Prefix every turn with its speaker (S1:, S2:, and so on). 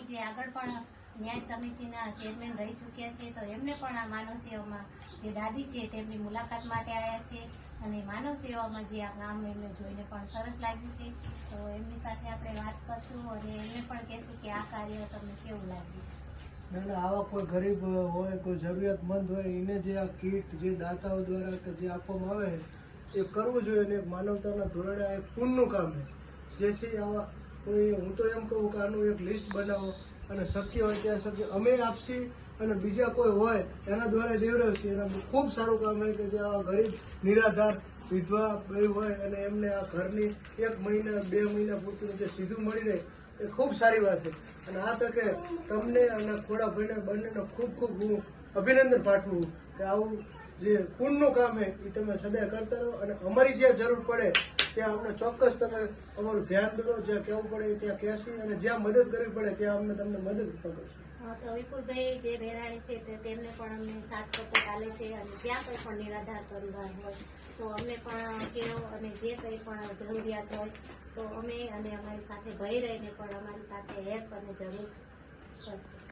S1: જે આગળ પણ ન્યાય સમિતિના ચેરમેન રહી ચૂક્યા છે, તો એમને પણ આ માનવ સેવામાં જે દાદી છે તેમની મુલાકાત માટે આવ્યા છે અને માનવ સેવામાં જે આ કામ એમને જોઈને પણ સરસ લાગ્યું છે. તો એમની સાથે આપણે વાત કરશું અને એમને પણ કહેશું કે આ કાર્ય તમને કેવું લાગ્યું.
S2: એટલે આવા કોઈ ગરીબ હોય, કોઈ જરૂરિયાતમંદ હોય, એને જે આ કીટ જે દાતાઓ દ્વારા કે જે આપવામાં આવે છે એ કરવું જોઈએ. અને એક માનવતાના ધોરણે આ એક પુણ્યનું કામ છે, જેથી આવા કોઈ, હું તો એમ કહું કે આનું એક લિસ્ટ બનાવો અને શક્ય હોય ત્યાં શક્ય અમે આપશી અને બીજા કોઈ હોય એના દ્વારા દેવડાવશી. એના ખૂબ સારું કામ હોય કે જે આવા ગરીબ નિરાધાર વિધવા ભાઈ હોય અને એમને આ ઘરની 1 મહિના 2 મહિના પૂરતું જે સીધું મળી રહે એ ખૂબ સારી વાત છે. અને આ તકે તમને અને ખોડાભાઈને બંનેને ખૂબ ખૂબ હું અભિનંદન પાઠવું કે આવું જે પુણ્યનું કામ છે એ તમે સદાય કરતા રહો. અને અમારી જ્યાં જરૂર પડે ત્યાં અમને ચોક્કસ તમે અમારું ધ્યાન દો, જ્યાં કહેવું પડે ત્યાં કહેશી અને જ્યાં મદદ કરવી પડે ત્યાં અમને તમને મદદ પણ કરશું.
S1: તો વિપુલભાઈ જે બહેરાણી છે તેમને પણ અમને સાથ સપોર્ટ આપે છે અને જ્યાં કંઈ પણ નિરાધાર પરિવાર હોય તો અમને પણ કહો અને જે કંઈ પણ જરૂરિયાત હોય તો અમે અને અમારી સાથે ભાઈ રહીને પણ અમારી સાથે હેલ્પ અને જરૂર કરશે.